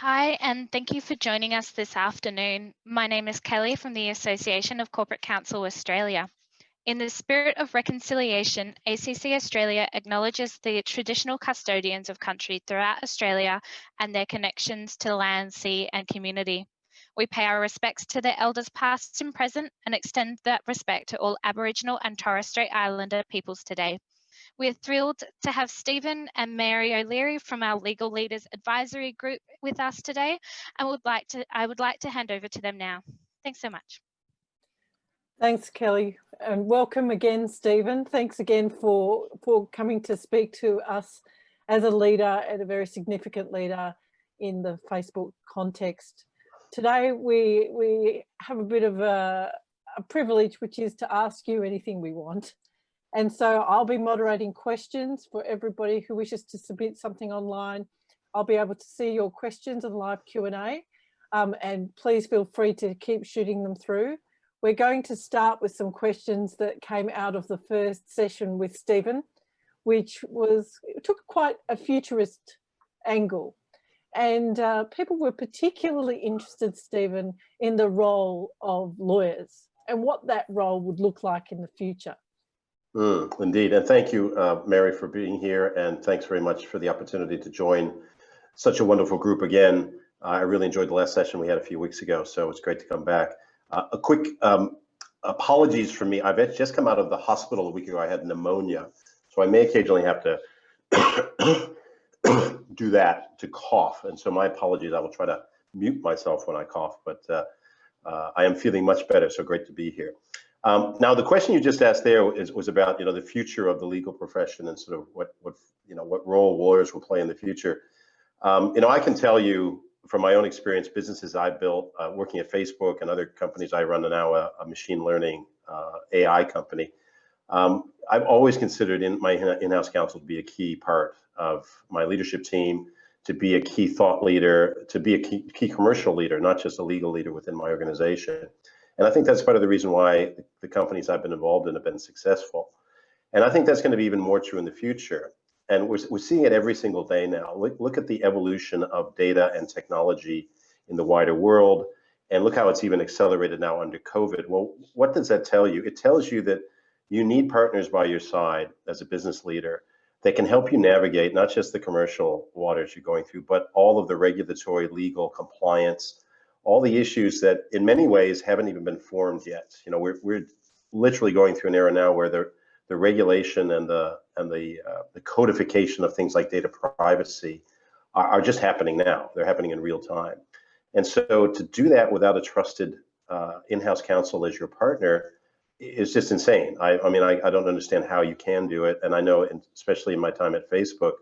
Hi, and thank you for joining us this afternoon. My name is Kelly from the Association of Corporate Counsel Australia. In the spirit of reconciliation, ACC Australia acknowledges the traditional custodians of country throughout Australia and their connections to land, sea, and community. We pay our respects to their elders past and present and extend that respect to all Aboriginal and Torres Strait Islander peoples today. We're thrilled to have Stephen and Mary O'Leary from our Legal Leaders Advisory Group with us today, and I would like to hand over to them now. Thanks so much. Thanks, Kelly, and welcome again, Stephen. Thanks again for coming to speak to us as a leader and a very significant leader in the Facebook context. Today, we have a bit of a privilege, which is to ask you anything we want. And so I'll be moderating questions for everybody who wishes to submit something online. I'll be able to see your questions and live Q&A, and please feel free to keep shooting them through. We're going to start with some questions that came out of the first session with Stephen, which took quite a futurist angle. And people were particularly interested, Stephen, in the role of lawyers and what that role would look like in the future. Indeed, and thank you, Mary, for being here, and thanks very much for the opportunity to join such a wonderful group again. I really enjoyed the last session we had a few weeks ago, so it's great to come back. A quick apologies for me. I've just come out of the hospital a week ago. I had pneumonia, so I may occasionally have to do that to cough, and so my apologies. I will try to mute myself when I cough, but I am feeling much better, so great to be here. Now, the question you just asked there was about the future of the legal profession and sort of what role lawyers will play in the future. I can tell you from my own experience, businesses I've built working at Facebook and other companies I run now, a machine learning AI company. I've always considered my in-house counsel to be a key part of my leadership team, to be a key thought leader, to be a key commercial leader, not just a legal leader within my organization. And I think that's part of the reason why the companies I've been involved in have been successful. And I think that's going to be even more true in the future. And we're seeing it every single day now. Look at the evolution of data and technology in the wider world, and look how it's even accelerated now under COVID. Well, what does that tell you? It tells you that you need partners by your side as a business leader that can help you navigate not just the commercial waters you're going through, but all of the regulatory, legal, compliance, all the issues that in many ways haven't even been formed yet. We're literally going through an era now where the regulation and the codification of things like data privacy are just happening now. They're happening in real time. And so to do that without a trusted in-house counsel as your partner is just insane. I don't understand how you can do it. And I know, especially in my time at Facebook,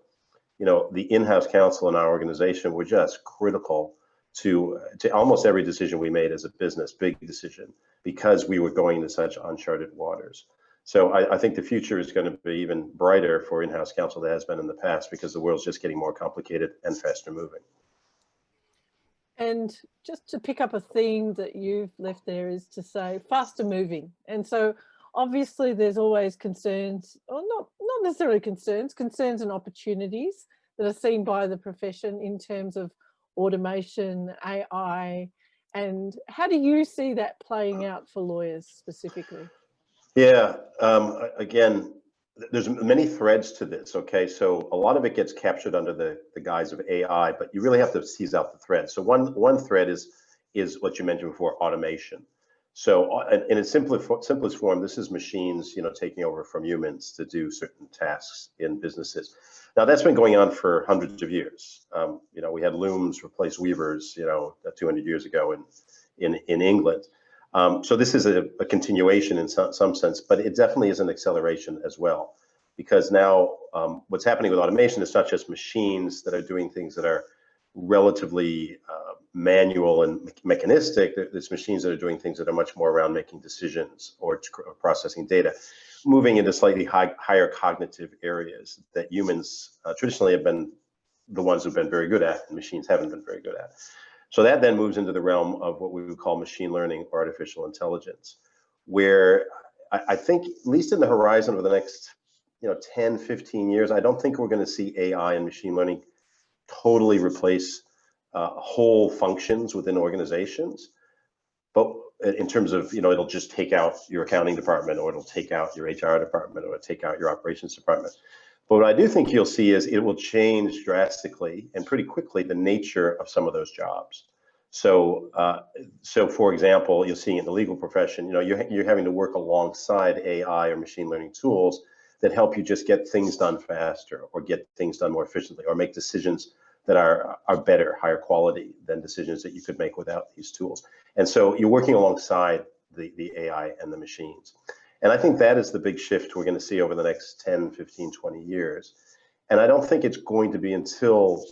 the in-house counsel in our organization were just critical to almost every decision we made as a business, big decision, because we were going into such uncharted waters. So I think the future is going to be even brighter for in-house counsel than it has been in the past, because the world's just getting more complicated and faster moving. And just to pick up a theme that you've left there is to say faster moving. And so obviously there's always concerns, or not necessarily concerns and opportunities that are seen by the profession in terms of automation, AI, and how do you see that playing out for lawyers specifically? Yeah, again, there's many threads to this, okay? So a lot of it gets captured under the guise of AI, but you really have to tease out the threads. So one thread is what you mentioned before, automation. So in its simplest form, this is machines, taking over from humans to do certain tasks in businesses. Now that's been going on for hundreds of years. We had looms replace weavers, 200 years ago in England. So this is a continuation in some sense, but it definitely is an acceleration as well, because now what's happening with automation is not just machines that are doing things that are relatively manual and mechanistic. There's machines that are doing things that are much more around making decisions or processing data, moving into slightly higher cognitive areas that humans traditionally have been the ones who've been very good at, and machines haven't been very good at. So that then moves into the realm of what we would call machine learning or artificial intelligence, where I think, at least in the horizon over the next 10, 15 years, I don't think we're going to see AI and machine learning totally replace whole functions within organizations. But in terms of, it'll just take out your accounting department, or it'll take out your HR department, or it'll take out your operations department. But what I do think you'll see is it will change drastically and pretty quickly the nature of some of those jobs. So, for example, you'll see in the legal profession, you're having to work alongside AI or machine learning tools that help you just get things done faster, or get things done more efficiently, or make decisions that are better, higher quality than decisions that you could make without these tools. And so you're working alongside the AI and the machines. And I think that is the big shift we're going to see over the next 10, 15, 20 years. And I don't think it's going to be until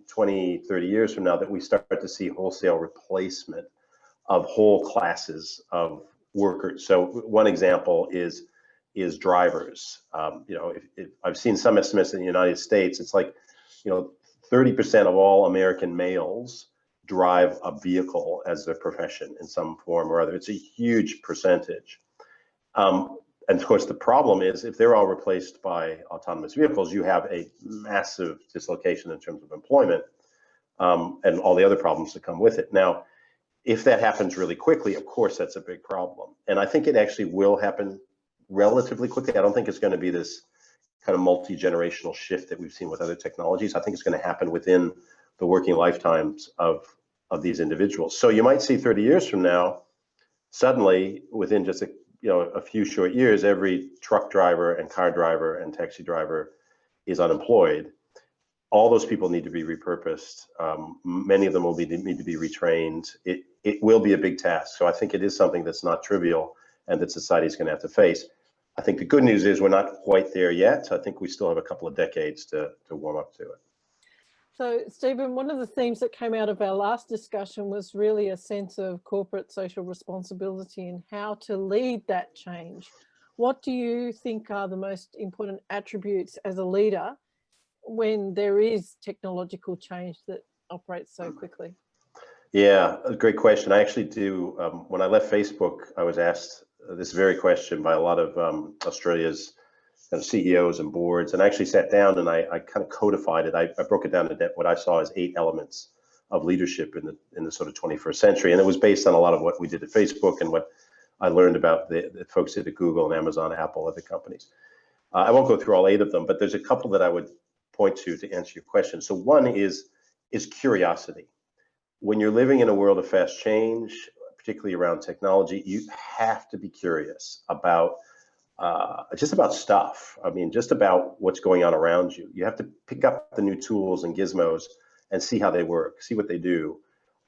20, 30 years from now that we start to see wholesale replacement of whole classes of workers. So one example is drivers. If I've seen some estimates in the United States, it's like 30% of all American males drive a vehicle as their profession in some form or other. It's a huge percentage. And of course, the problem is if they're all replaced by autonomous vehicles, you have a massive dislocation in terms of employment and all the other problems that come with it. Now, if that happens really quickly, of course, that's a big problem. And I think it actually will happen relatively quickly. I don't think it's going to be this kind of multi-generational shift that we've seen with other technologies. I think it's going to happen within the working lifetimes of these individuals. So you might see 30 years from now, suddenly within just a few short years, every truck driver and car driver and taxi driver is unemployed. All those people need to be repurposed. Many of them will need to be retrained. It will be a big task. So I think it is something that's not trivial and that society is going to have to face. I think the good news is we're not quite there yet. I think we still have a couple of decades to warm up to it. So, Stephen, one of the themes that came out of our last discussion was really a sense of corporate social responsibility and how to lead that change. What do you think are the most important attributes as a leader when there is technological change that operates so quickly? Yeah, a great question. I actually do. When I left Facebook, I was asked this very question by a lot of Australia's kind of CEOs and boards, and I actually sat down and I kind of codified it. I broke it down to what I saw as 8 elements of leadership in the sort of 21st century, and it was based on a lot of what we did at Facebook and what I learned about the folks did at Google and Amazon, Apple, other companies. I won't go through all 8 of them, but there's a couple that I would point to answer your question. So one is curiosity. When you're living in a world of fast change, particularly around technology, you have to be curious about just about stuff. I mean, just about what's going on around you. You have to pick up the new tools and gizmos and see how they work, see what they do.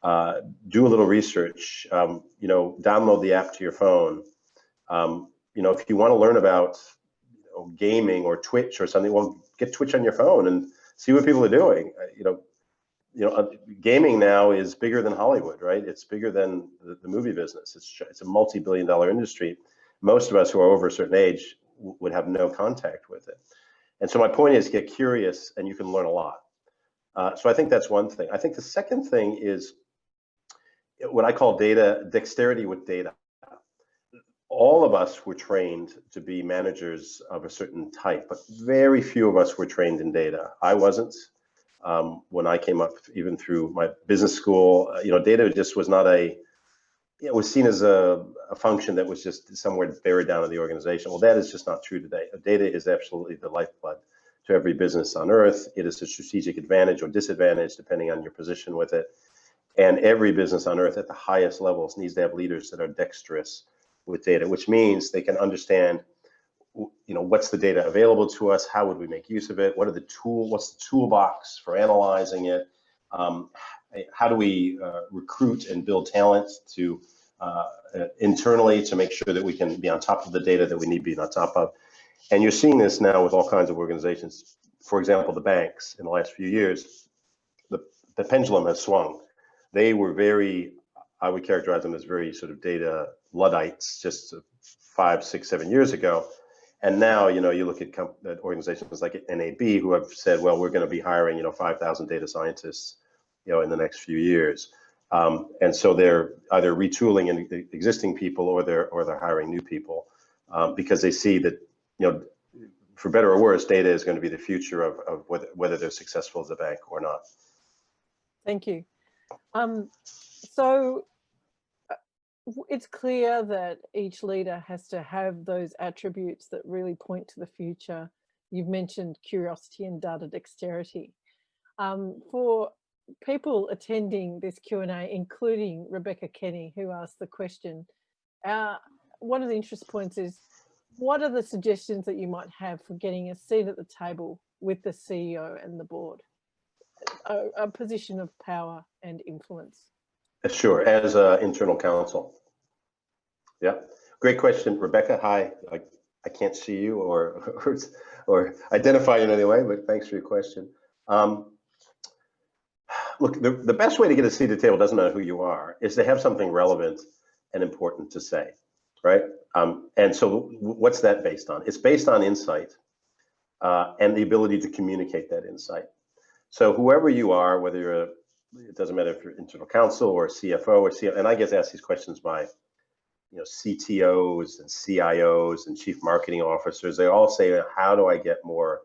Do a little research. Download the app to your phone. If you want to learn about gaming or Twitch or something, well, get Twitch on your phone and see what people are doing. Gaming now is bigger than Hollywood, right? It's bigger than the movie business. It's a multi-billion-dollar industry. Most of us who are over a certain age would have no contact with it. And so my point is get curious and you can learn a lot. So I think that's one thing. I think the second thing is what I call dexterity with data. All of us were trained to be managers of a certain type, but very few of us were trained in data. I wasn't. When I came up, even through my business school, data just was not it was seen as a function that was just somewhere buried down in the organization. Well, that is just not true today. Data is absolutely the lifeblood to every business on earth. It is a strategic advantage or disadvantage, depending on your position with it. And every business on earth at the highest levels needs to have leaders that are dexterous with data, which means they can understand what's the data available to us? How would we make use of it? What's the toolbox for analyzing it? How do we recruit and build talent to internally to make sure that we can be on top of the data that we need to be on top of? And you're seeing this now with all kinds of organizations. For example, the banks in the last few years, the pendulum has swung. They were I would characterize them as very sort of data Luddites just 5, 6, 7 years ago. And now, you look at organizations like NAB who have said, well, we're going to be hiring, 5,000 data scientists, in the next few years. And so they're either retooling existing people or they're hiring new people because they see that, for better or worse, data is going to be the future of whether they're successful as a bank or not. Thank you. So it's clear that each leader has to have those attributes that really point to the future. You've mentioned curiosity and data dexterity. For people attending this Q&A, including Rebecca Kenny, who asked the question, one of the interest points is, what are the suggestions that you might have for getting a seat at the table with the CEO and the board? A position of power and influence. Sure, as an internal counsel. Yeah, great question, Rebecca. Hi, I can't see you or identify you in any way, but thanks for your question. Look, the best way to get a seat at the table, doesn't matter who you are, is to have something relevant and important to say, right? And so what's that based on? It's based on insight and the ability to communicate that insight. So whoever you are, whether you're it doesn't matter if you're internal counsel or CFO or CEO, and I get asked these questions by CTOs and CIOs and chief marketing officers. They all say, how do I get more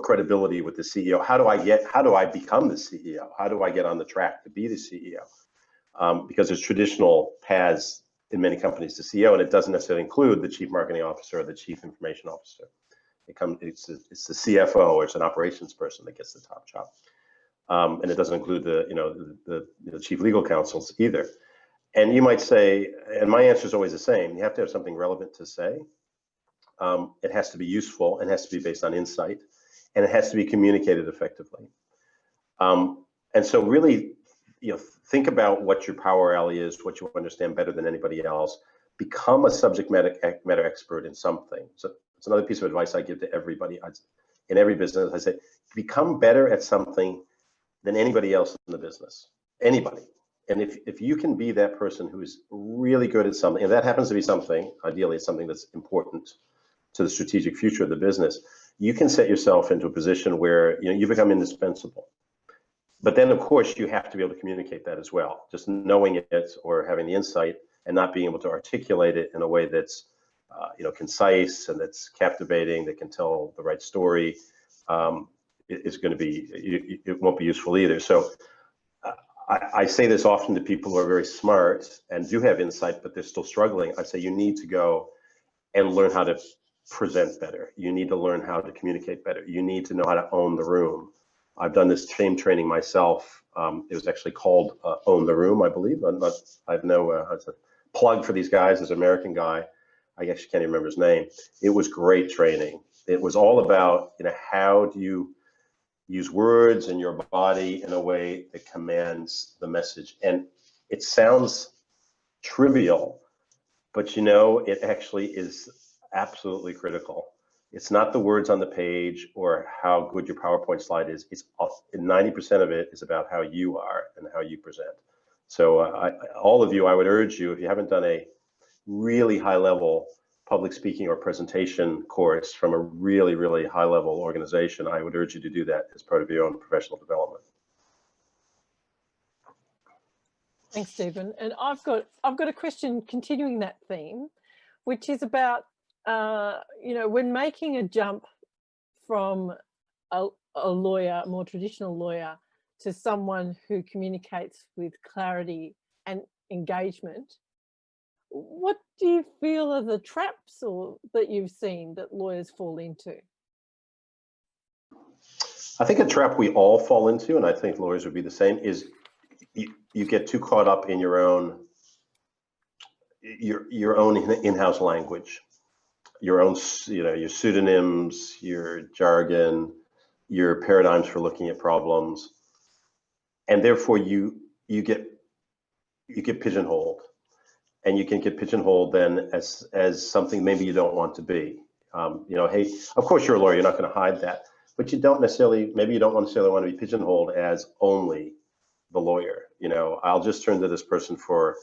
credibility with the CEO? How do I become the CEO? How do I get on the track to be the CEO? Because there's traditional paths in many companies to CEO, and it doesn't necessarily include the chief marketing officer or the chief information officer. It's the CFO, or it's an operations person that gets the top job. And it doesn't include the chief legal counsels either. And you might say, and my answer is always the same, you have to have something relevant to say. It has to be useful, and it has to be based on insight, and it has to be communicated effectively. And so really, think about what your power alley is, what you understand better than anybody else. Become a subject matter expert in something. So it's another piece of advice I give to everybody. In every business, I say, become better at something than anybody else in the business. Anybody. And if you can be that person who's really good at something, and that happens to be something, ideally it's something that's important to the strategic future of the business, you can set yourself into a position where you become indispensable. But then, of course, you have to be able to communicate that as well. Just knowing it or having the insight and not being able to articulate it in a way that's concise and that's captivating, that can tell the right story, is going to be, it won't be useful either. So I say this often to people who are very smart and do have insight, but they're still struggling. I say you need to go and learn how to present better. You need to learn how to communicate better. You need to know how to own the room. I've done this same training myself. It was actually called Own the Room, I believe. I've it's a plug for these guys. This American guy, I actually can't even remember his name. It was great training. It was all about, how do you use words and your body in a way that commands the message. And it sounds trivial, but it actually is absolutely critical. It's not the words on the page or how good your PowerPoint slide is. It's 90% of it is about how you are and how you present. So all of you, I would urge you, if you haven't done a really high level public speaking or presentation course from a really, really high level organization, I would urge you to do that as part of your own professional development. Thanks, Stephen. And I've got a question continuing that theme, which is about when making a jump from a lawyer, a more traditional lawyer, to someone who communicates with clarity and engagement, what do you feel are the traps that you've seen that lawyers fall into? I think a trap we all fall into, and I think lawyers would be the same, is you get too caught up in your own in-house language, your own, your pseudonyms, your jargon, your paradigms for looking at problems, and therefore you get pigeonholed. And you can get pigeonholed then as something maybe you don't want to be. Hey, of course you're a lawyer, you're not going to hide that, but maybe you don't necessarily want to be pigeonholed as only the lawyer. I'll just turn to this person for,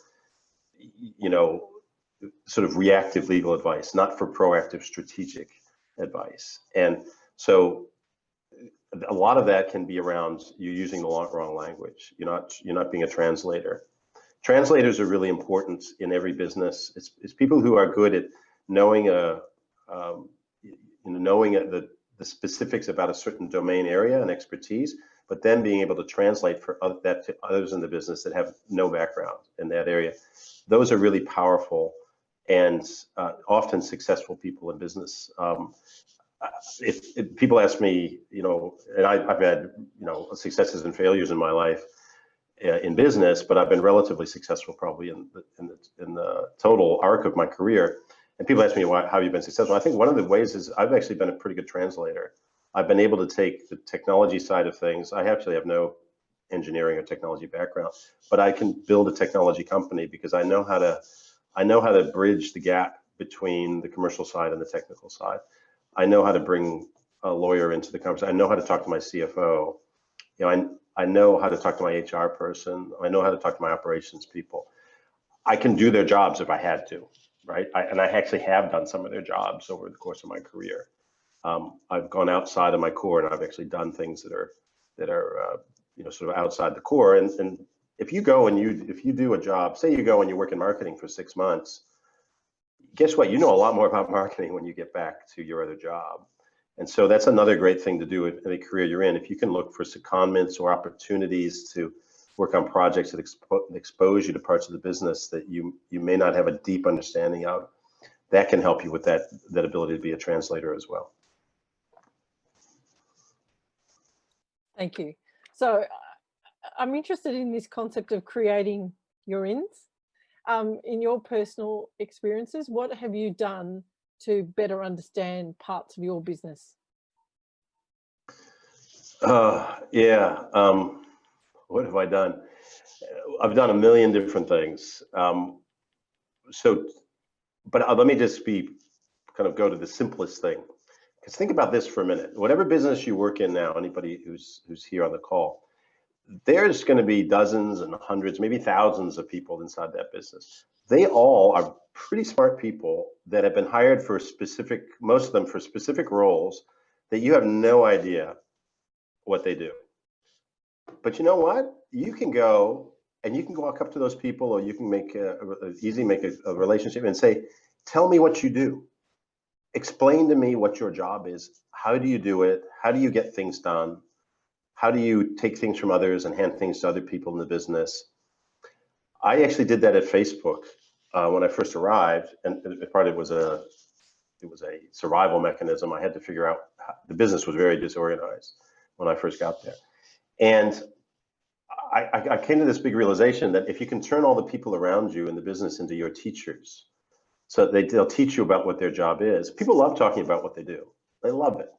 sort of reactive legal advice, not for proactive strategic advice. And so a lot of that can be around you using the wrong language. You're not being a translator. Translators are really important in every business. It's people who are good at knowing the the specifics about a certain domain area and expertise, but then being able to translate that to others in the business that have no background in that area. Those are really powerful and often successful people in business. If people ask me, and I've had, successes and failures in my life in business, but I've been relatively successful probably in the total arc of my career. And people ask me, how have you been successful? I think one of the ways is I've actually been a pretty good translator. I've been able to take the technology side of things. I actually have no engineering or technology background, but I can build a technology company because I know how to bridge the gap between the commercial side and the technical side. I know how to bring a lawyer into the conversation. I know how to talk to my CFO. I know how to talk to my HR person. I know how to talk to my operations people. I can do their jobs if I had to, right? And I actually have done some of their jobs over the course of my career. I've gone outside of my core, and I've actually done things that are sort of outside the core. And if you go and if you do a job, say you go and you work in marketing for 6 months, guess what? You know a lot more about marketing when you get back to your other job. And so that's another great thing to do in the career you're in. If you can look for secondments or opportunities to work on projects that expose you to parts of the business that you may not have a deep understanding of, that can help you with that ability to be a translator as well. Thank you. So I'm interested in this concept of creating your ins. In your personal experiences, what have you done to better understand parts of your business? Yeah. What have I done? I've done a million different things. But let me just go to the simplest thing. Because think about this for a minute. Whatever business you work in now, anybody who's here on the call, there's going to be dozens and hundreds, maybe thousands of people inside that business. They all are pretty smart people that have been hired for most of them for specific roles that you have no idea what they do. But you know what? You can go and you can walk up to those people, or you can make a relationship and say, tell me what you do. Explain to me what your job is. How do you do it? How do you get things done? How do you take things from others and hand things to other people in the business? I actually did that at Facebook when I first arrived, and part of it was a survival mechanism. I had to figure out the business was very disorganized when I first got there, and I came to this big realization that if you can turn all the people around you in the business into your teachers, so they'll teach you about what their job is. People love talking about what they do. They love it.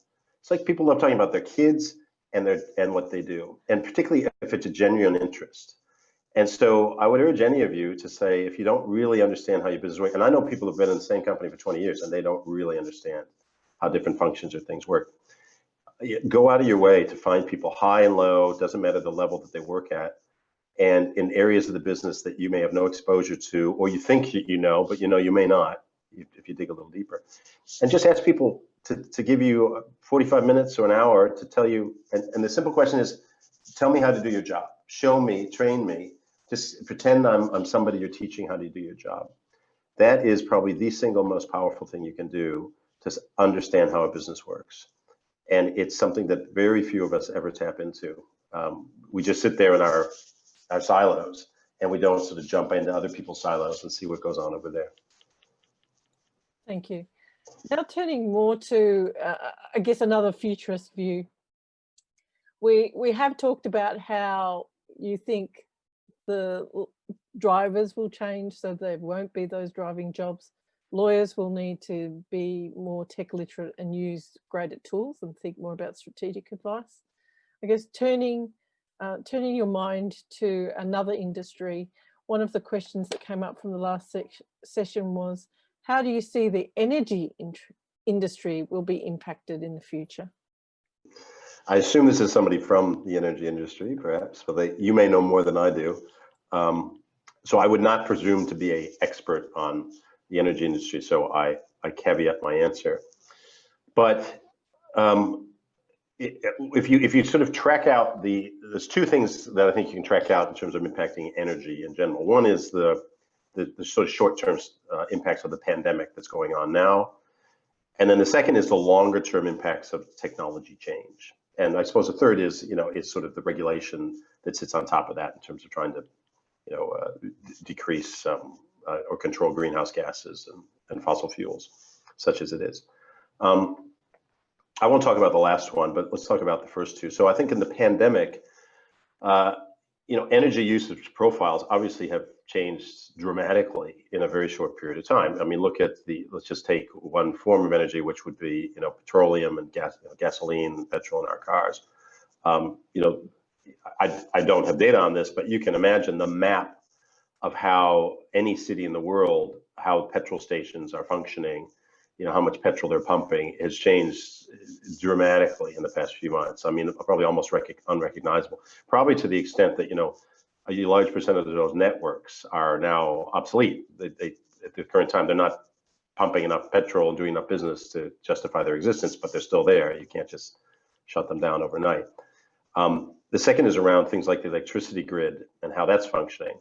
It's like people love talking about their kids and what they do, and particularly if it's a genuine interest. And so I would urge any of you to say, if you don't really understand how your business works, and I know people have been in the same company for 20 years and they don't really understand how different functions or things work. Go out of your way to find people high and low, doesn't matter the level that they work at, and in areas of the business that you may have no exposure to, or you think you know, but you may not if you dig a little deeper. And just ask people to give you 45 minutes or an hour to tell you, and the simple question is, tell me how to do your job. Show me, train me. Just pretend I'm somebody you're teaching how to do your job. That is probably the single most powerful thing you can do to understand how a business works. And it's something that very few of us ever tap into. We just sit there in our silos, and we don't sort of jump into other people's silos and see what goes on over there. Thank you. Now turning more to, I guess, another futurist view. We have talked about how you think the drivers will change, so there won't be those driving jobs. Lawyers will need to be more tech literate and use greater tools and think more about strategic advice. I guess turning your mind to another industry, one of the questions that came up from the last session was, how do you see the energy industry will be impacted in the future? I assume this is somebody from the energy industry, perhaps, but you may know more than I do. So I would not presume to be an expert on the energy industry, so I caveat my answer. But if you sort of track out there's two things that I think you can track out in terms of impacting energy in general. One is the sort of short-term impacts of the pandemic that's going on now. And then the second is the longer term impacts of technology change. And I suppose the third is, is sort of the regulation that sits on top of that in terms of trying to, decrease or control greenhouse gases and fossil fuels, such as it is. I won't talk about the last one, but let's talk about the first two. So I think in the pandemic, energy usage profiles obviously have changed dramatically in a very short period of time. I mean, look at let's just take one form of energy, which would be, petroleum and gasoline and petrol in our cars. I don't have data on this, but you can imagine the map of how any city in the world, how petrol stations are functioning, how much petrol they're pumping has changed dramatically in the past few months. I mean, probably almost unrecognizable, probably to the extent that, a large percentage of those networks are now obsolete. They at the current time, they're not pumping enough petrol and doing enough business to justify their existence, but they're still there. You can't just shut them down overnight. The second is around things like the electricity grid and how that's functioning.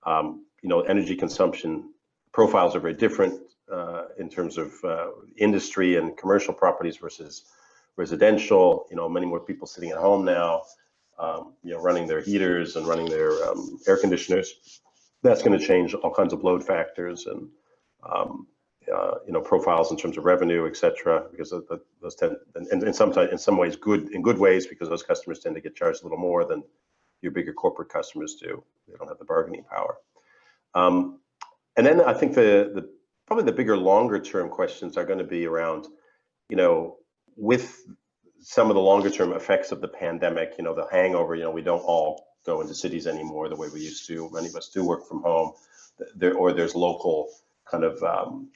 Energy consumption profiles are very different in terms of industry and commercial properties versus residential. Many more people sitting at home now, running their heaters and running their air conditioners. That's going to change all kinds of load factors and profiles in terms of revenue, et cetera, because of those tend, and sometimes in some ways in good ways, because those customers tend to get charged a little more than your bigger corporate customers do. They don't have the bargaining power. And then I think probably the bigger longer term questions are going to be around, with some of the longer term effects of the pandemic, the hangover, we don't all go into cities anymore the way we used to. Many of us do work from home, there's local kind of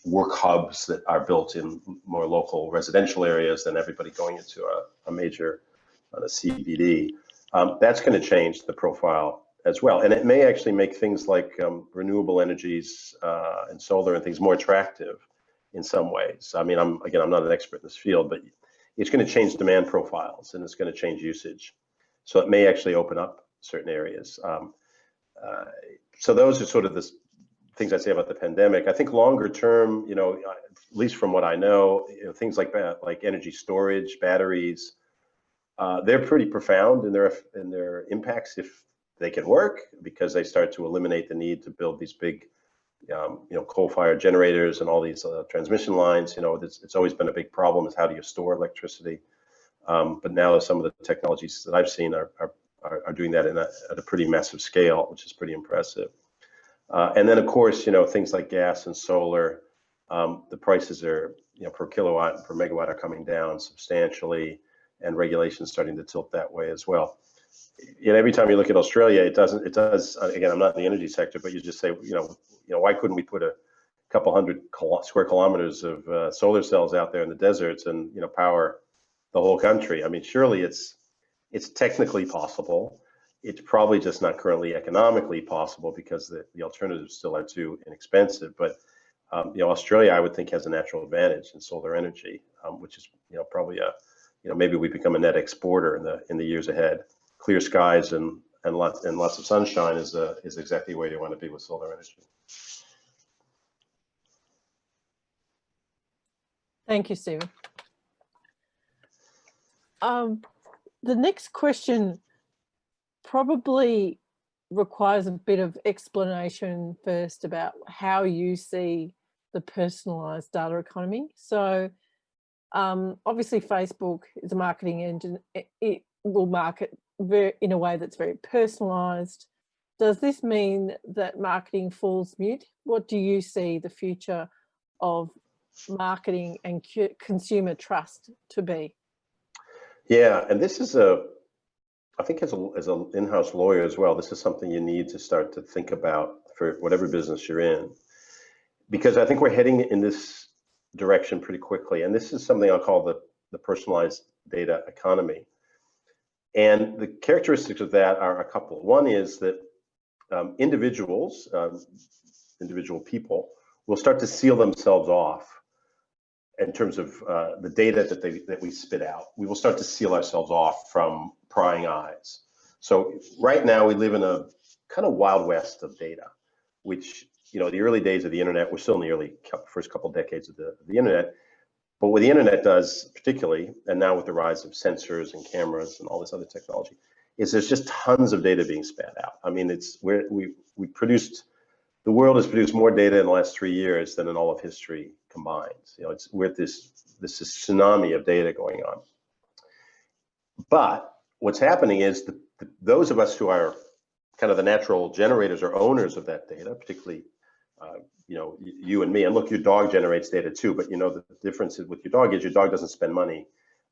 work hubs that are built in more local residential areas than everybody going into a major CBD. That's going to change the profile as well. And it may actually make things like renewable energies and solar and things more attractive in some ways. I mean, I'm not an expert in this field, but it's going to change demand profiles and it's going to change usage. So it may actually open up certain areas. So those are sort of the things I say about the pandemic. I think longer term, at least from what I know, things like that, like energy storage, batteries, they're pretty profound in their impacts if they can work, because they start to eliminate the need to build these big, coal-fired generators and all these transmission lines. It's always been a big problem is how do you store electricity? But now some of the technologies that I've seen are doing that at a pretty massive scale, which is pretty impressive. And then of course, things like gas and solar, the prices are, per kilowatt and per megawatt are coming down substantially, and regulations starting to tilt that way as well. And every time you look at Australia, it does, again, I'm not in the energy sector, but you just say, why couldn't we put a couple hundred square kilometers of solar cells out there in the deserts and, power the whole country? I mean, surely it's technically possible. It's probably just not currently economically possible because the alternatives still are too inexpensive. But Australia, I would think, has a natural advantage in solar energy, which is probably maybe we become a net exporter in the years ahead. Clear skies and lots of sunshine is exactly where you want to be with solar energy. Thank you, Stephen. The next question probably requires a bit of explanation first about how you see the personalized data economy. So obviously Facebook is a marketing engine. It will market in a way that's very personalized. Does this mean that marketing falls mute? What do you see the future of marketing and consumer trust to be? Yeah, and this is I think as an in-house lawyer as well, this is something you need to start to think about for whatever business you're in, because I think we're heading in this direction pretty quickly. And this is something I'll call the personalized data economy. And the characteristics of that are a couple. One is that individual people will start to seal themselves off in terms of the data that we spit out. We will start to seal ourselves off from prying eyes. So right now we live in a kind of wild west of data, which, the early days of the internet, we're still in the first couple of decades of the internet, But what the internet does particularly, and now with the rise of sensors and cameras and all this other technology, is there's just tons of data being spat out. I mean, the world has produced more data in the last 3 years than in all of history combined. We're at this tsunami of data going on. But what's happening is those of us who are kind of the natural generators or owners of that data, particularly you and me, and look, your dog generates data too, but the difference with your dog is your dog doesn't spend money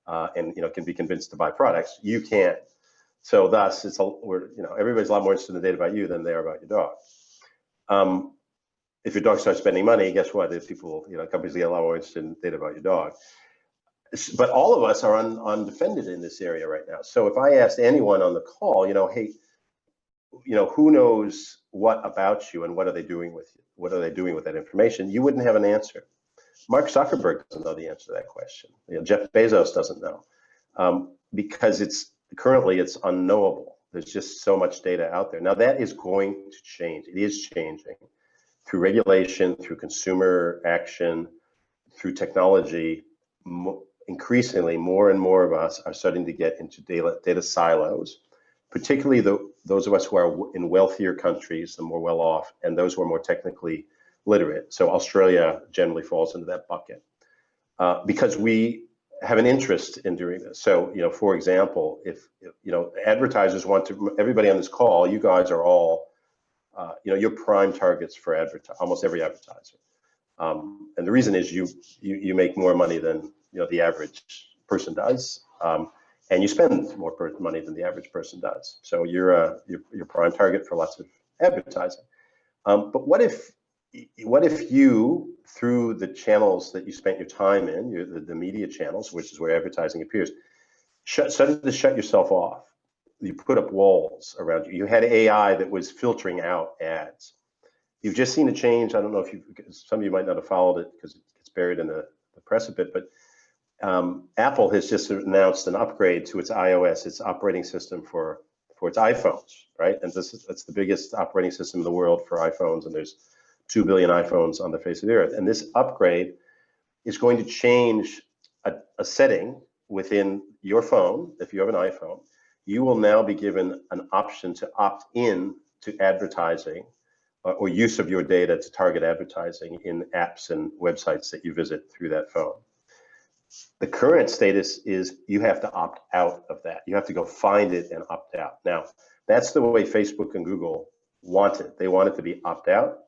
and can be convinced to buy products. You can't. So thus, everybody's a lot more interested in the data about you than they are about your dog. If your dog starts spending money, guess what? There's people, companies get a lot more interested in data about your dog. But all of us are undefended in this area right now. So if I asked anyone on the call, hey, who knows what about you and what are they doing with you? What are they doing with that information? You wouldn't have an answer. Mark Zuckerberg doesn't know the answer to that question. Jeff Bezos doesn't know because currently it's unknowable. There's just so much data out there. Now that is going to change. It is changing through regulation, through consumer action, through technology. Increasingly, more and more of us are starting to get into data silos, particularly those of us who are in wealthier countries, the more well-off, and those who are more technically literate. So Australia generally falls into that bucket because we have an interest in doing this. So, for example, if advertisers want to, everybody on this call, you guys are all, you're prime targets for almost every advertiser. And the reason is you make more money than the average person does, and you spend more money than the average person does. So you're prime target for lots of advertising. But what if you, through the channels that you spent your time in, the media channels, which is where advertising appears, started to shut yourself off? You put up walls around you. You had AI that was filtering out ads. You've just seen a change. I don't know if some of you might not have followed it because it's buried in the press a bit, but Apple has just announced an upgrade to its iOS, its operating system for its iPhones, right? And that's the biggest operating system in the world for iPhones, and there's 2 billion iPhones on the face of the earth. And this upgrade is going to change a setting within your phone. If you have an iPhone, you will now be given an option to opt in to advertising or use of your data to target advertising in apps and websites that you visit through that phone. The current status is you have to opt out of that. You have to go find it and opt out. Now, that's the way Facebook and Google want it. They want it to be opt out.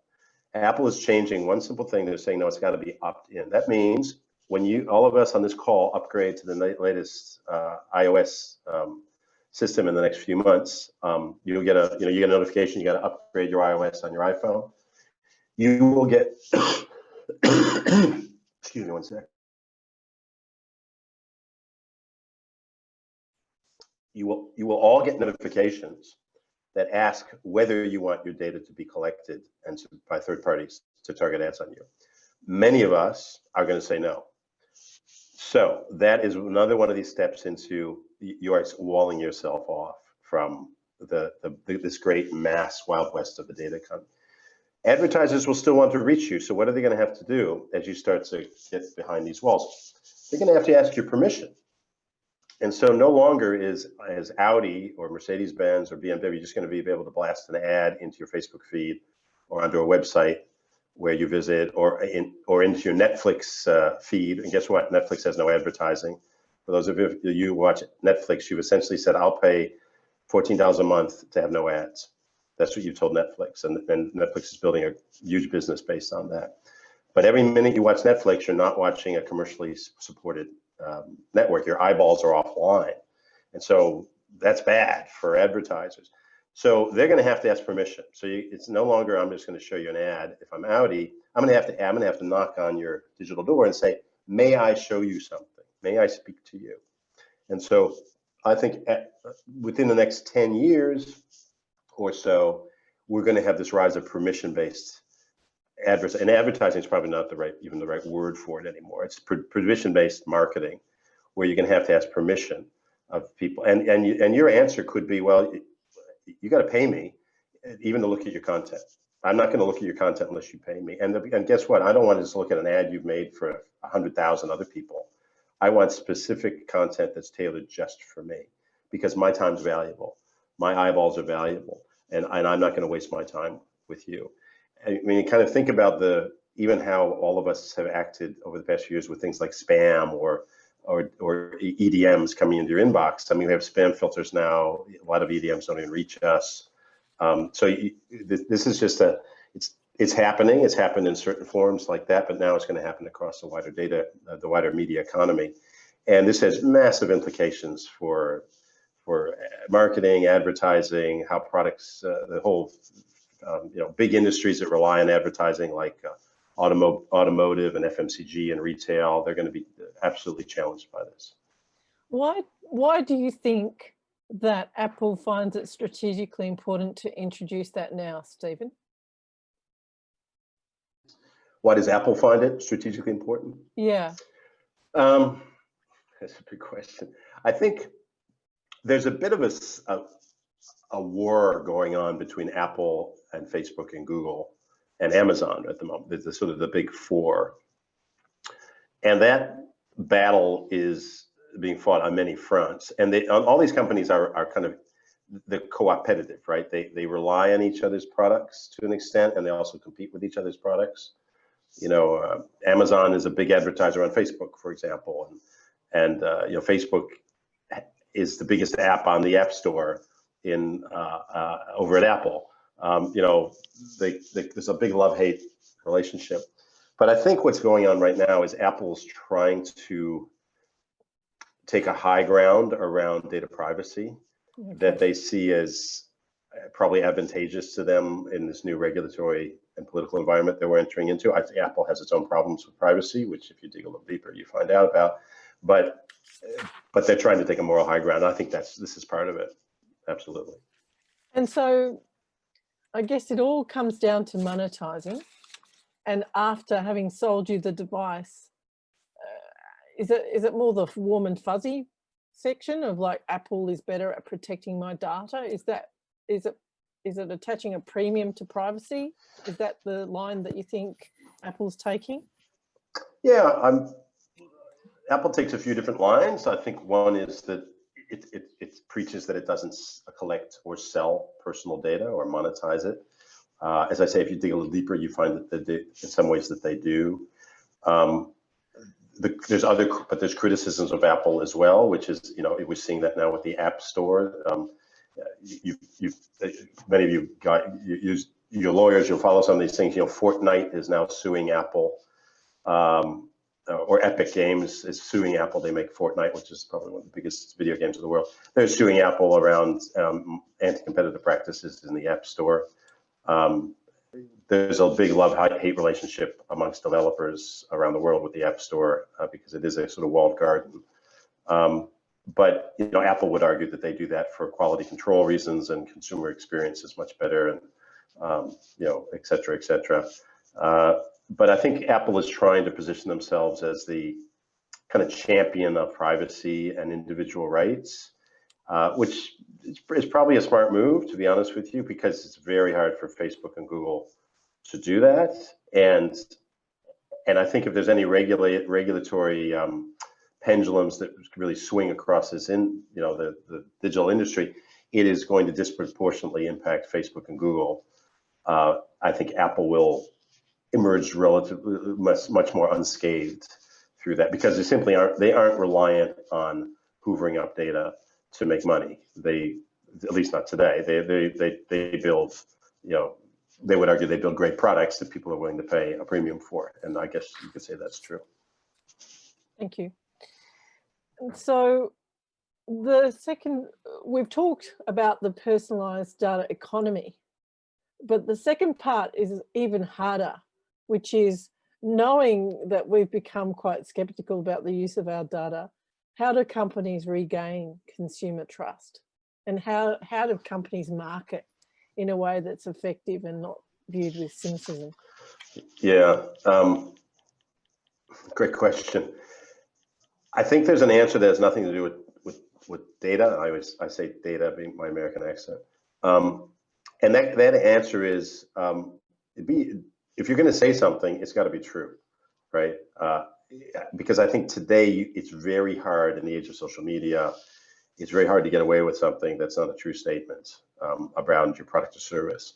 Apple is changing one simple thing. They're saying, no, it's got to be opt in. That means when all of us on this call upgrade to the latest iOS system in the next few months, you'll get a notification. You got to upgrade your iOS on your iPhone. You will get excuse me one sec. You will all get notifications that ask whether you want your data to be collected and by third parties to target ads on you. Many of us are going to say no. So that is another one of these steps into you are walling yourself off from this great mass Wild West of the data economy. Advertisers will still want to reach you. So what are they going to have to do as you start to get behind these walls? They're going to have to ask your permission. And so no longer is Audi or Mercedes-Benz or BMW just going to be able to blast an ad into your Facebook feed or onto a website where you visit or into your Netflix feed. And guess what? Netflix has no advertising. For those of you who watch Netflix, you've essentially said, I'll pay $14 a month to have no ads. That's what you've told Netflix. And Netflix is building a huge business based on that. But every minute you watch Netflix, you're not watching a commercially supported network. Your eyeballs are offline. And so that's bad for advertisers. So they're going to have to ask permission. So it's no longer, I'm just going to show you an ad. If I'm Audi, I'm going to have to knock on your digital door and say, may I show you something? May I speak to you? And so I think within the next 10 years or so, we're going to have this rise of permission-based advertising. And advertising is probably not even the right word for it anymore. It's permission-based marketing, where you're going to ask permission of people. And your answer could be, well, you got to pay me even to look at your content. I'm not going to look at your content unless you pay me. And guess what? I don't want to just look at an ad you've made for 100,000 other people. I want specific content that's tailored just for me, because my time's valuable. My eyeballs are valuable, and I'm not going to waste my time with you. I mean, you kind of think about even how all of us have acted over the past few years with things like spam or EDMs coming into your inbox. I mean, we have spam filters now. A lot of EDMs don't even reach us. This is just it's happening. It's happened in certain forms like that, but now it's going to happen across the wider media economy. And this has massive implications for marketing, advertising, how products, the whole, big industries that rely on advertising like automotive and FMCG and retail. They're going to be absolutely challenged by this. Why do you think that Apple finds it strategically important to introduce that now, Stephen? Why does Apple find it strategically important? Yeah. That's a big question. I think there's a bit of a war going on between Apple and Facebook and Google and Amazon at the moment. There's the sort of the big four. And that battle is being fought on many fronts. And all these companies are kind of co-opetitive, right? They rely on each other's products to an extent, and they also compete with each other's products. Amazon is a big advertiser on Facebook, for example, and Facebook is the biggest app on the App Store over at Apple. There's a big love-hate relationship. But I think what's going on right now is Apple's trying to take a high ground around data privacy that they see as probably advantageous to them in this new regulatory and political environment that we're entering into. I think Apple has its own problems with privacy, which if you dig a little deeper, you find out about. But they're trying to take a moral high ground. I think this is part of it. Absolutely. And so I guess it all comes down to monetizing. And after having sold you the device, is it more the warm and fuzzy section of like Apple is better at protecting my data? Is it attaching a premium to privacy? Is that the line that you think Apple's taking? Yeah, Apple takes a few different lines. I think one is that it preaches that it doesn't collect or sell personal data or monetize it. As I say, if you dig a little deeper, you find that in some ways that they do. There's criticisms of Apple as well, which is, we're seeing that now with the App Store. Many of you your lawyers, you'll follow some of these things. Fortnite is now suing Apple, or Epic Games is suing Apple. They make Fortnite, which is probably one of the biggest video games in the world. They're suing Apple around anti-competitive practices in the App Store. There's a big love-hate relationship amongst developers around the world with the App Store because it is a sort of walled garden. But Apple would argue that they do that for quality control reasons and consumer experience is much better, and et cetera, et cetera. But I think Apple is trying to position themselves as the kind of champion of privacy and individual rights, which is probably a smart move, to be honest with you, because it's very hard for Facebook and Google to do that. And I think if there's any regulatory pendulums that really swing across this the digital industry, it is going to disproportionately impact Facebook and Google. I think Apple will emerge relatively much more unscathed through that, because they aren't reliant on hoovering up data to make money. At least not today. They build, they would argue they build great products that people are willing to pay a premium for, and I guess you could say that's true. Thank you. So we've talked about the personalized data economy, but the second part is even harder, which is knowing that we've become quite skeptical about the use of our data. How do companies regain consumer trust? And how do companies market in a way that's effective and not viewed with cynicism? Yeah, great question. I think there's an answer that has nothing to do with data. I say data being my American accent. And that answer is if you're going to say something, it's got to be true, right? Because I think today it's very hard in the age of social media. It's very hard to get away with something that's not a true statement around your product or service.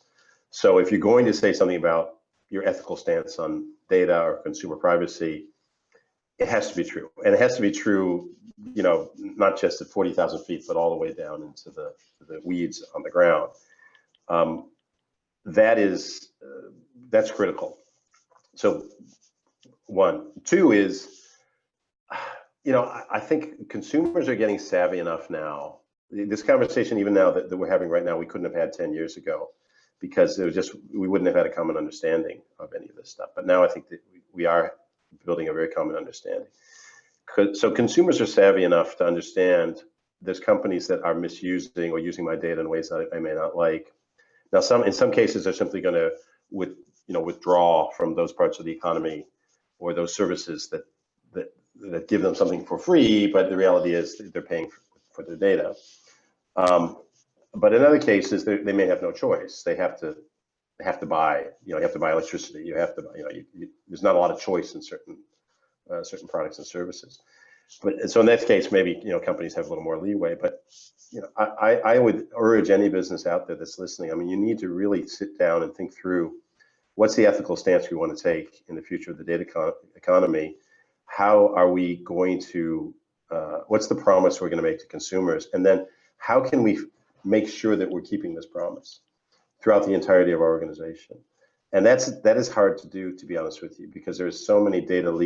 So if you're going to say something about your ethical stance on data or consumer privacy, it has to be true. And it has to be true, not just at 40,000 feet, but all the way down into the weeds on the ground. That's critical. So one. Two is, I think consumers are getting savvy enough now. This conversation, even now that we're having right now, we couldn't have had 10 years ago, because we wouldn't have had a common understanding of any of this stuff. But now I think that we are building a very common understanding. So consumers are savvy enough to understand there's companies that are misusing or using my data in ways that I may not like. Now, in some cases, they're simply going to withdraw from those parts of the economy or those services that give them something for free, but the reality is they're paying for their data. But in other cases, they may have no choice. They have to buy. You have to buy electricity. You have to. There's not a lot of choice in certain products and services. But so in that case, maybe companies have a little more leeway. But I would urge any business out there that's listening. I mean, you need to really sit down and think through what's the ethical stance we want to take in the future of the data economy. How are we going to? What's the promise we're going to make to consumers? And then how can we make sure that we're keeping this promise throughout the entirety of our organization? And that is hard to do, to be honest with you, because there's so many data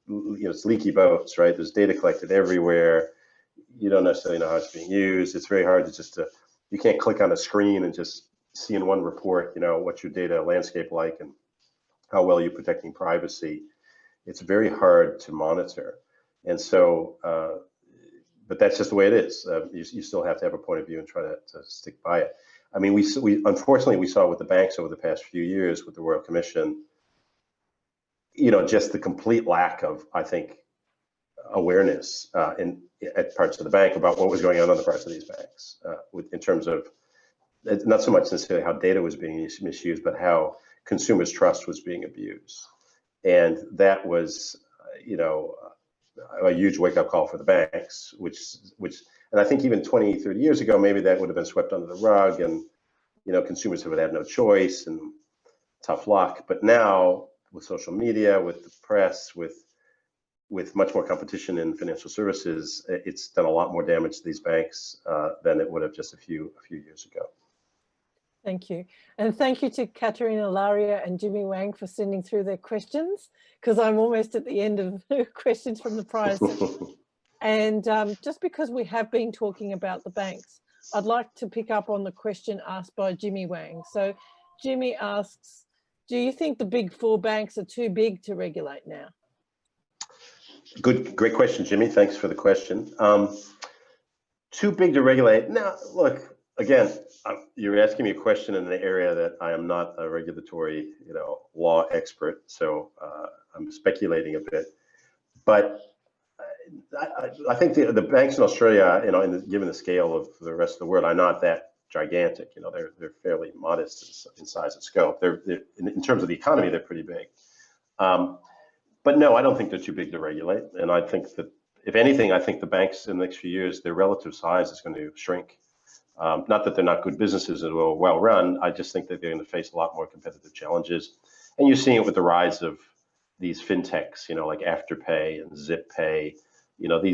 it's leaky boats, right? There's data collected everywhere. You don't necessarily know how it's being used. It's very hard to you can't click on a screen and just see in one report, what's your data landscape like and how well you're protecting privacy. It's very hard to monitor. And so, but that's just the way it is. You still have to have a point of view and try to stick by it. I mean, unfortunately, we saw with the banks over the past few years with the Royal Commission, just the complete lack of, I think, awareness at parts of the bank about what was going on in other parts of these banks, in terms of not so much necessarily how data was being misused, but how consumers' trust was being abused. And that was, a huge wake-up call for the banks, and I think even 20, 30 years ago, maybe that would have been swept under the rug, and consumers would have no choice and tough luck. But now, with social media, with the press, with much more competition in financial services, it's done a lot more damage to these banks than it would have just a few years ago. Thank you. And thank you to Katerina Laria and Jimmy Wang for sending through their questions, because I'm almost at the end of questions from the prior session. And just because we have been talking about the banks, I'd like to pick up on the question asked by Jimmy Wang. So Jimmy asks, do you think the big four banks are too big to regulate now? Great question, Jimmy. Thanks for the question. Too big to regulate? Now, look, again, you're asking me a question in an area that I am not a regulatory, law expert, so I'm speculating a bit. But I think the banks in Australia, given the scale of the rest of the world, are not that gigantic. They're fairly modest in size and scope. They're in terms of the economy, they're pretty big. But no, I don't think they're too big to regulate. And I think that, if anything, I think the banks in the next few years, their relative size is going to shrink. Not that they're not good businesses and well run. I just think that they're going to face a lot more competitive challenges. And you're seeing it with the rise of these fintechs, like Afterpay and ZipPay.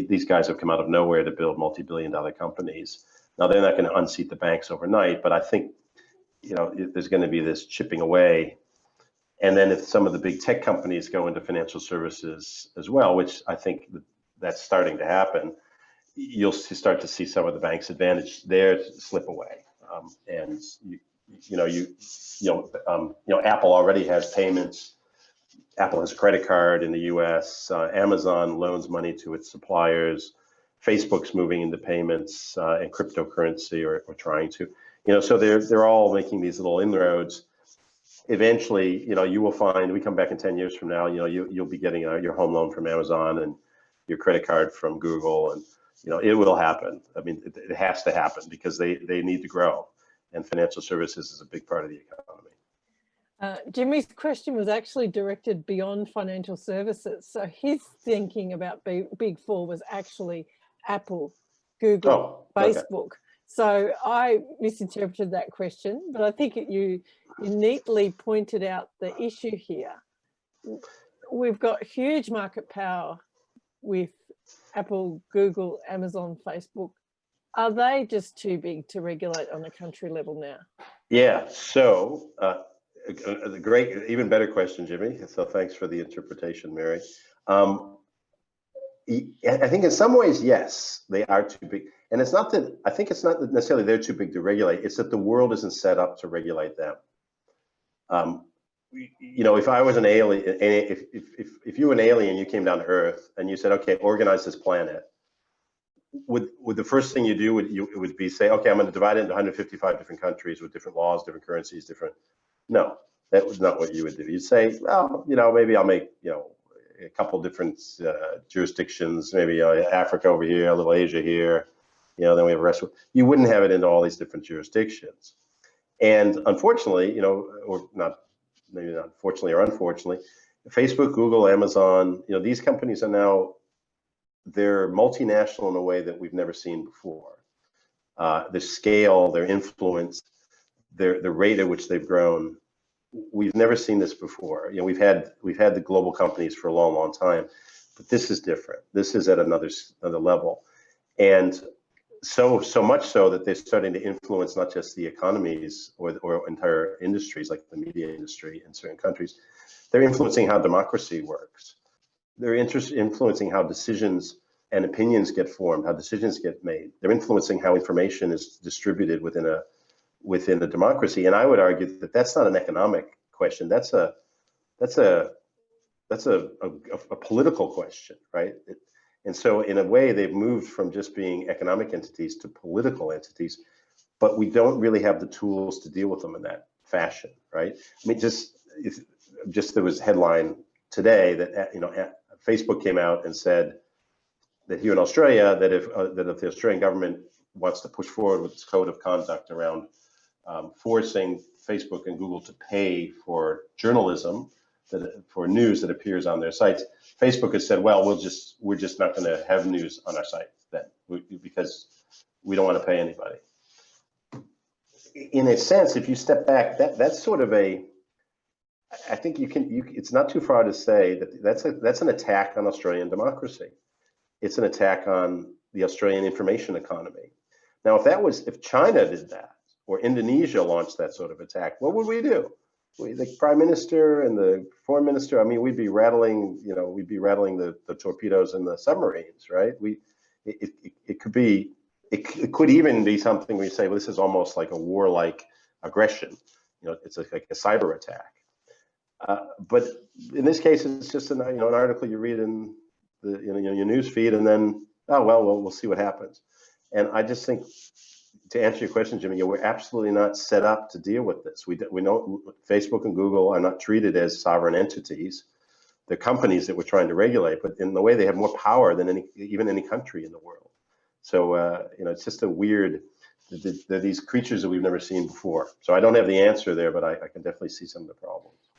These guys have come out of nowhere to build multi-billion-dollar companies. Now, they're not going to unseat the banks overnight, but I think, there's going to be this chipping away. And then if some of the big tech companies go into financial services as well, which I think that's starting to happen, you'll start to see some of the bank's advantage there slip away. And Apple already has payments. Apple has a credit card in the U.S. Amazon loans money to its suppliers. Facebook's moving into payments and cryptocurrency, or trying to. So they're all making these little inroads. Eventually, you will find, we come back in 10 years from now, you'll be getting your home loan from Amazon and your credit card from Google, and it will happen. I mean, it has to happen because they need to grow, and financial services is a big part of the economy. Jimmy's question was actually directed beyond financial services. So his thinking about Big Four was actually Apple, Google, Okay. Facebook. So I misinterpreted that question, but I think you neatly pointed out the issue here. We've got huge market power with Apple, Google, Amazon, Facebook. Are they just too big to regulate on a country level now? Yeah, so the great, even better question, Jimmy. So thanks for the interpretation, Mary. I think in some ways, yes, they are too big. And it's not that, I think it's not necessarily they're too big to regulate. It's that the world isn't set up to regulate them. You know, if I was an alien, if you were an alien, you came down to Earth and you said, okay, organize this planet. Would the first thing you do would be say, okay, I'm going to divide it into 155 different countries with different laws, different currencies, different. No, that was not what you would do. You'd say, well, you know, maybe I'll make, you know, a couple different jurisdictions, maybe Africa over here, a little Asia here, you know, then we have the rest. You wouldn't have it into all these different jurisdictions. And unfortunately, you know, or not, maybe not fortunately or unfortunately, Facebook, Google, Amazon, you know, these companies are now, they're multinational in a way that we've never seen before. The scale, their influence, the rate at which they've grown, we've never seen this before. You know, we've had the global companies for a long, long time, but this is different. This is at another level, and so much so that they're starting to influence not just the economies or entire industries like the media industry in certain countries. They're influencing how democracy works. They're influencing how decisions and opinions get formed, how decisions get made. They're influencing how information is distributed within a democracy. And I would argue that that's not an economic question. That's a political question, right? And so in a way, they've moved from just being economic entities to political entities, but we don't really have the tools to deal with them in that fashion, right? I mean, just there was a headline today that, you know, Facebook came out and said that here in Australia, that if the Australian government wants to push forward with its code of conduct around forcing Facebook and Google to pay for journalism, for news that appears on their sites, Facebook has said, well, we're just not going to have news on our site then, because we don't want to pay anybody. In a sense, if you step back, that's sort of I think it's not too far to say that that's an attack on Australian democracy. It's an attack on the Australian information economy. Now, if China did that, or Indonesia launched that sort of attack, what would we do? The prime minister and the foreign minister, I mean, we'd be rattling the torpedoes and the submarines, right? It could even be something we say, well, this is almost like a warlike aggression. You know, it's like a cyber attack. But in this case, it's just an article you read in your news feed, and then, oh, well, we'll see what happens. And I just think, to answer your question, Jimmy, we're absolutely not set up to deal with this. We know Facebook and Google are not treated as sovereign entities. They're companies that we're trying to regulate, but in the way they have more power than even any country in the world. So it's just a weird. They're these creatures that we've never seen before. So I don't have the answer there, but I can definitely see some of the problems.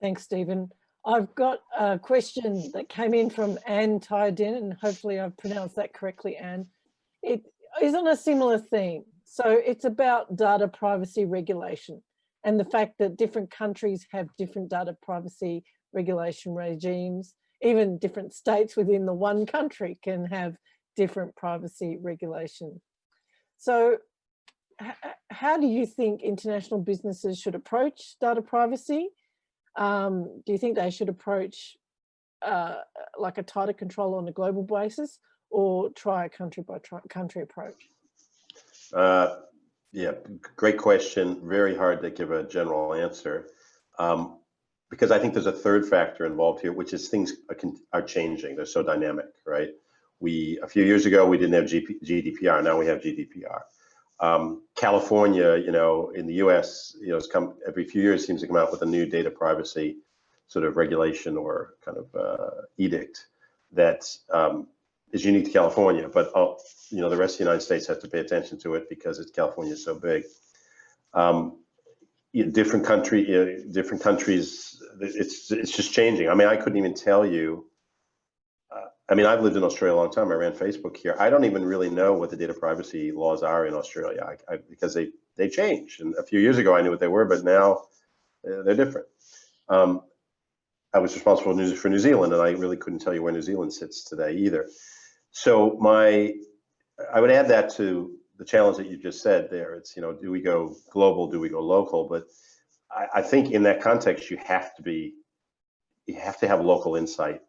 Thanks, Stephen. I've got a question that came in from Anne Tyden, and hopefully I've pronounced that correctly, Anne. It is on a similar theme. So it's about data privacy regulation and the fact that different countries have different data privacy regulation regimes. Even different states within the one country can have different privacy regulation. So how do you think international businesses should approach data privacy? Do you think they should approach like a tighter control on a global basis, or try a country by country approach? Yeah, great question. Very hard to give a general answer, because I think there's a third factor involved here, which is things are changing. They're so dynamic, right? A few years ago, we didn't have GDPR. Now we have GDPR. California, in the US, it's come every few years, seems to come out with a new data privacy sort of regulation or kind of edict that is unique to California, but the rest of the United States has to pay attention to it because California is so big. different countries, it's just changing. I mean, I couldn't even tell you. I mean, I've lived in Australia a long time. I ran Facebook here. I don't even really know what the data privacy laws are in Australia because they changed. And a few years ago, I knew what they were, but now they're different. I was responsible for New Zealand, and I really couldn't tell you where New Zealand sits today either. So I would add that to the challenge that you just said there. It's, do we go global? Do we go local? But I think in that context, you have to have local insight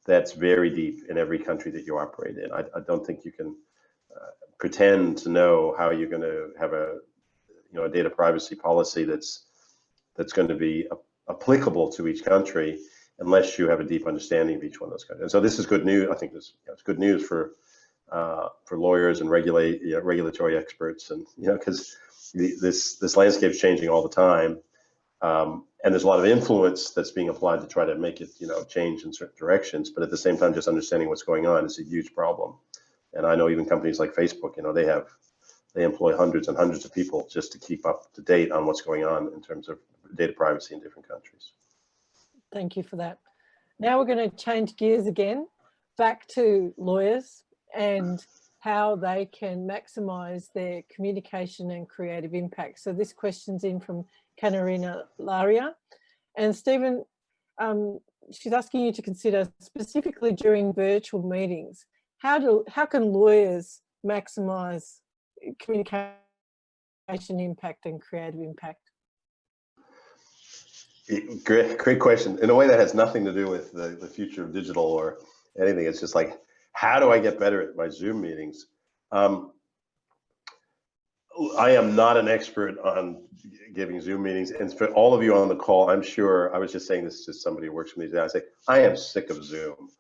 that's very deep in every country that you operate in. I don't think you can pretend to know how you're going to have a data privacy policy that's going to be applicable to each country unless you have a deep understanding of each one of those countries. And so this is good news. I think it's good news for lawyers and regulatory experts, and because this landscape is changing all the time. And there's a lot of influence that's being applied to try to make it, change in certain directions. But at the same time, just understanding what's going on is a huge problem. And I know even companies like Facebook, they employ hundreds and hundreds of people just to keep up to date on what's going on in terms of data privacy in different countries. Thank you for that. Now we're going to change gears again, back to lawyers and how they can maximize their communication and creative impact. So this question's in from Kanarina Laria. And Stephen, she's asking you to consider, specifically during virtual meetings, how can lawyers maximize communication impact and creative impact? Great question. In a way that has nothing to do with the future of digital or anything. It's just like, how do I get better at my Zoom meetings? I am not an expert on giving Zoom meetings. And for all of you on the call, I'm sure, I was just saying this to somebody who works for me today. I say, I am sick of Zoom.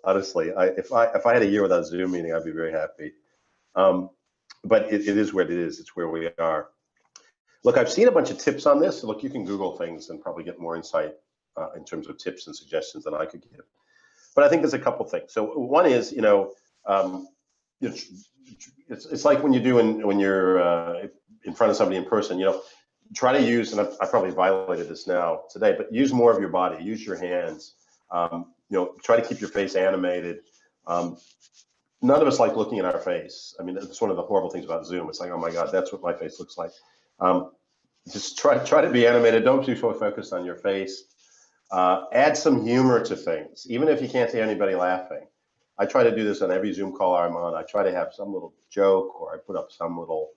Honestly, if I had a year without Zoom meeting, I'd be very happy. But it is what it is. It's where we are. Look, I've seen a bunch of tips on this. Look, you can Google things and probably get more insight in terms of tips and suggestions than I could give. But I think there's a couple things. So one is, it's like when you're in front of somebody in person, try to use, and I probably violated this now today, but use more of your body, use your hands, try to keep your face animated. None of us like looking at our face. I mean, it's one of the horrible things about Zoom. It's like, oh my God, that's what my face looks like. Just try to be animated. Don't be so focused on your face. Add some humor to things, even if you can't see anybody laughing. I try to do this on every Zoom call I'm on. I try to have some little joke, or I put up some little,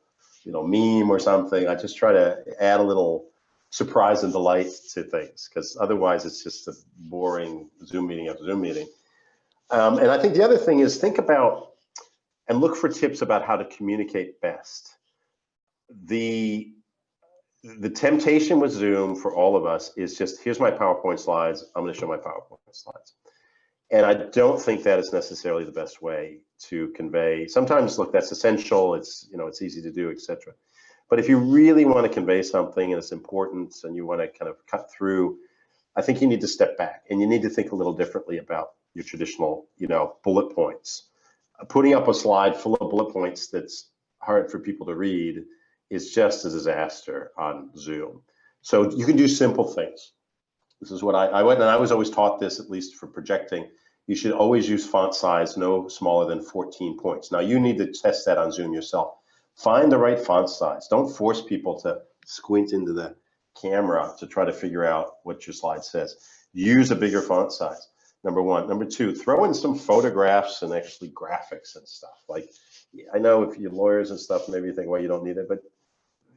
meme or something. I just try to add a little surprise and delight to things, because otherwise it's just a boring Zoom meeting after Zoom meeting. And I think the other thing is think about and look for tips about how to communicate best. The temptation with Zoom for all of us is just, here's my PowerPoint slides. I'm going to show my PowerPoint slides. And I don't think that is necessarily the best way to convey. Sometimes, look, that's essential. It's, it's easy to do, etc. But if you really want to convey something and it's important and you want to kind of cut through, I think you need to step back and you need to think a little differently about your traditional, bullet points. Putting up a slide full of bullet points that's hard for people to read is just a disaster on Zoom. So you can do simple things. This is what I went, and I was always taught this, at least for projecting. You should always use font size no smaller than 14 points. Now you need to test that on Zoom yourself. Find the right font size. Don't force people to squint into the camera to try to figure out what your slide says. Use a bigger font size, number one. Number two, throw in some photographs and actually graphics and stuff. Like, I know if you're lawyers and stuff, maybe you think, well, you don't need it, but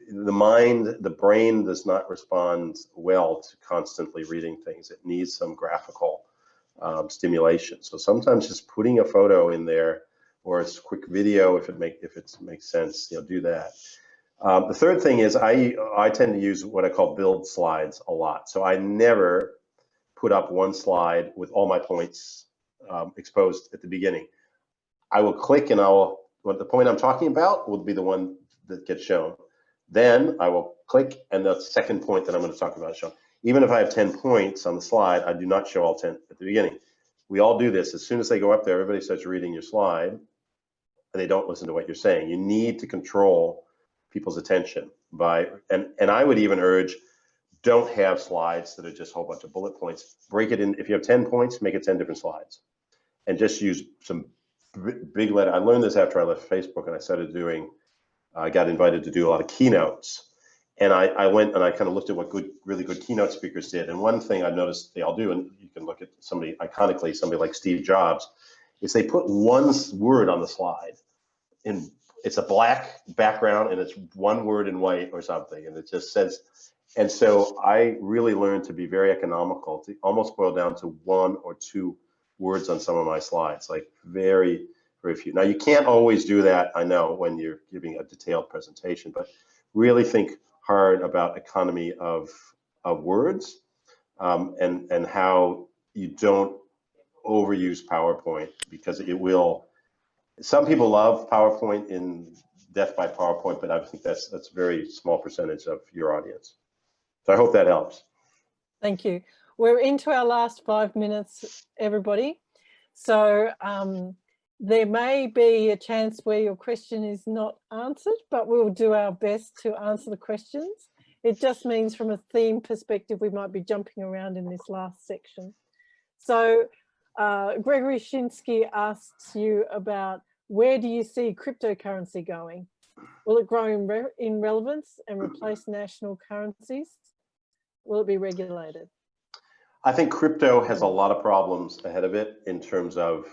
the brain does not respond well to constantly reading things. It needs some graphical stimulation. So sometimes just putting a photo in there or a quick video, if it makes sense, do that. The third thing is I tend to use what I call build slides a lot. So I never put up one slide with all my points exposed at the beginning. I will click and what the point I'm talking about will be the one that gets shown. Then I will click and the second point that I'm going to talk about is shown. Even if I have 10 points on the slide, I do not show all 10 at the beginning. We all do this. As soon as they go up there, everybody starts reading your slide and they don't listen to what you're saying. You need to control people's attention by, and I would even urge, don't have slides that are just a whole bunch of bullet points. Break it in. If you have 10 points, make it 10 different slides, and just use some big letter. I learned this after I left Facebook, and I started doing. I got invited to do a lot of keynotes, and I went and I kind of looked at what really good keynote speakers did. And one thing I noticed they all do, and you can look at somebody iconically, somebody like Steve Jobs, is they put one word on the slide, and it's a black background, and it's one word in white or something, and it just says. And so I really learned to be very economical, to almost boil down to 1 or 2 words on some of my slides, like very, very few. Now, you can't always do that, I know, when you're giving a detailed presentation, but really think hard about economy of words, and how you don't overuse PowerPoint, because it will. Some people love PowerPoint in death by PowerPoint, but I think that's a very small percentage of your audience. So I hope that helps. Thank you. We're into our last 5 minutes, everybody. So there may be a chance where your question is not answered, but we'll do our best to answer the questions. It just means from a theme perspective, we might be jumping around in this last section. So Gregory Shinsky asks you about, where do you see cryptocurrency going? Will it grow in relevance and replace national currencies? Will it be regulated? I think crypto has a lot of problems ahead of it in terms of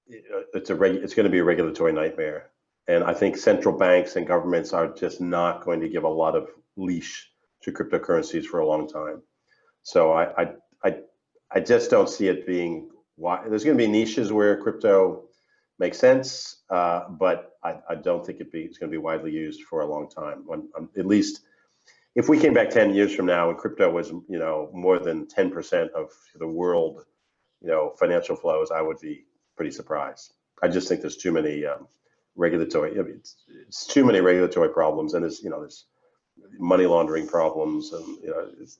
it's going to be a regulatory nightmare, and I think central banks and governments are just not going to give a lot of leash to cryptocurrencies for a long time. So I just don't see it being. There's going to be niches where crypto makes sense, but I don't think it's going to be widely used for a long time. At least. If we came back 10 years from now and crypto was, more than 10% of the world, financial flows, I would be pretty surprised. I just think there's too many it's too many regulatory problems, and there's money laundering problems, and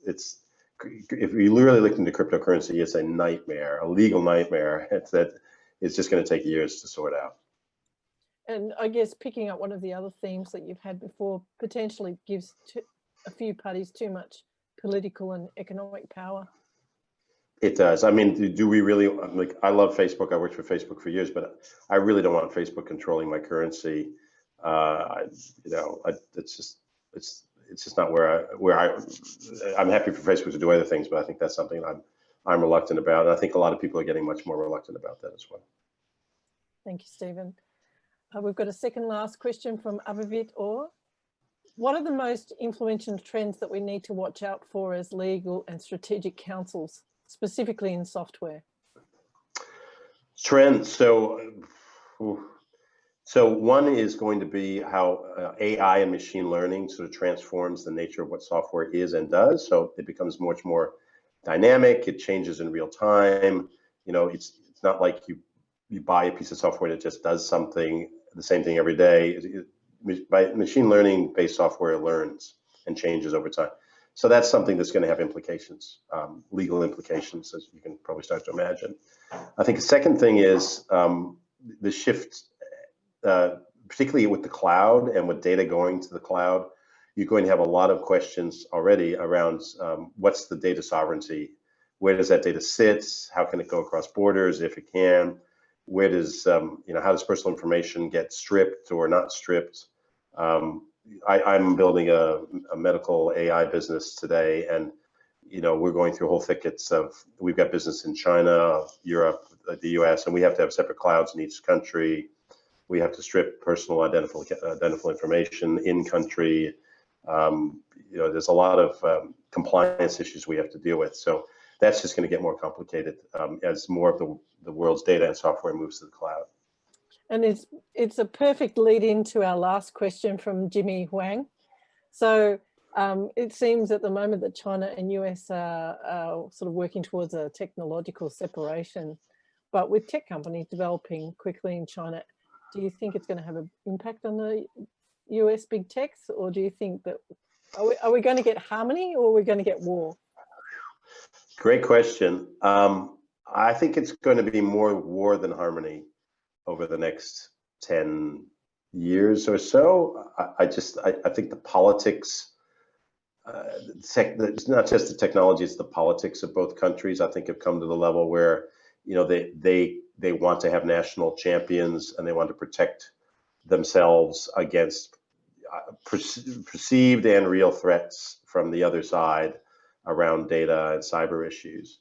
it's if you really look into cryptocurrency, it's a nightmare, a legal nightmare. It's just going to take years to sort out. And I guess picking up one of the other themes that you've had before, potentially gives a few parties too much political and economic power. It does. I mean, do we really, like, I love Facebook. I worked for Facebook for years, but I really don't want Facebook controlling my currency. It's just not I'm happy for Facebook to do other things, but I think that's something I'm reluctant about. And I think a lot of people are getting much more reluctant about that as well. Thank you, Stephen. We've got a second last question from Abhivit Orr. What are the most influential trends that we need to watch out for as legal and strategic counsels, specifically in software? Trends. So one is going to be how AI and machine learning sort of transforms the nature of what software is and does. So it becomes much more dynamic. It changes in real time. It's not like you buy a piece of software that just does the same thing every day. By machine learning based software learns and changes over time. So that's something that's going to have implications, legal implications, as you can probably start to imagine. I think the second thing is the shift, particularly with the cloud and with data going to the cloud. You're going to have a lot of questions already around what's the data sovereignty? Where does that data sit? How can it go across borders if it can? Where does, how does personal information get stripped or not stripped? I'm building a medical AI business today, and we're going through whole thickets of, we've got business in China, Europe, the US, and we have to have separate clouds in each country. We have to strip personal identifiable information in country. There's a lot of compliance issues we have to deal with. So that's just going to get more complicated as more of the world's data and software moves to the cloud. And it's a perfect lead into our last question from Jimmy Huang. So it seems at the moment that China and US are sort of working towards a technological separation, but with tech companies developing quickly in China, do you think it's going to have an impact on the US big techs, or do you think that, are we going to get harmony, or are we going to get war? Great question. I think it's going to be more war than harmony over the next 10 years or so. I think the politics, it's not just the technology, it's the politics of both countries, I think, have come to the level where, you know, they want to have national champions and they want to protect themselves against perceived and real threats from the other side around data and cyber issues.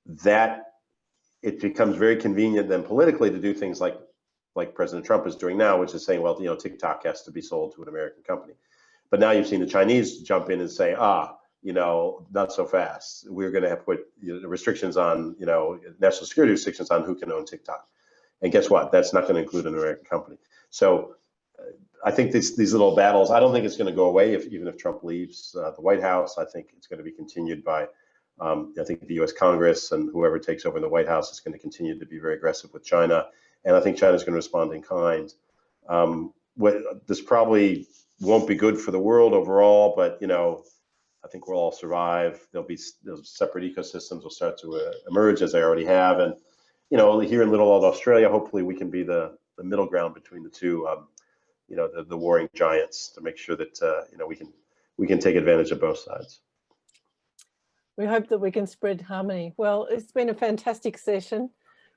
That it becomes very convenient then politically to do things like President Trump is doing now, which is saying, well, you know, TikTok has to be sold to an American company. But now you've seen the Chinese jump in and say, you know, not so fast. We're going to have to put, you know, restrictions on, you know, national security restrictions on who can own TikTok. And guess what? That's not going to include an American company. So I think these little battles, I don't think it's going to go away even if Trump leaves the White House. I think it's going to be continued by, I think the U.S. Congress and whoever takes over in the White House is going to continue to be very aggressive with China. And I think China's going to respond in kind. This probably won't be good for the world overall, but, you know, I think we'll all survive. Those separate ecosystems will start to emerge, as they already have. And, you know, here in little old Australia, hopefully we can be the middle ground between the two, you know, the warring giants, to make sure that, you know, we can take advantage of both sides. We hope that we can spread harmony. Well, it's been a fantastic session,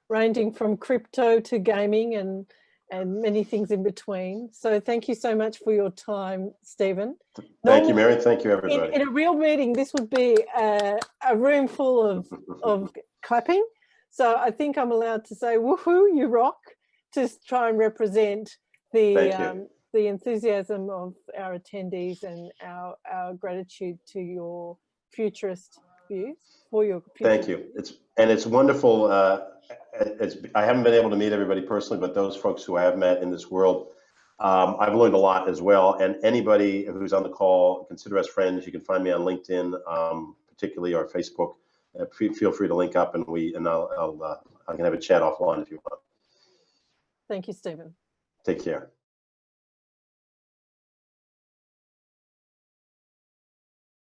ranging from crypto to gaming and many things in between. So thank you so much for your time, Stephen. Thank you, Mary. Thank you, everybody. In a real meeting, this would be a room full of clapping. So I think I'm allowed to say, woohoo, you rock, to try and represent the enthusiasm of our attendees and our gratitude to your futurist views, for your future. Thank you. It's wonderful. I haven't been able to meet everybody personally, but those folks who I have met in this world, I've learned a lot as well. And anybody who's on the call, consider us friends. You can find me on LinkedIn, particularly, or Facebook. Feel free to link up, and I can have a chat offline if you want. Thank you, Stephen. Take care.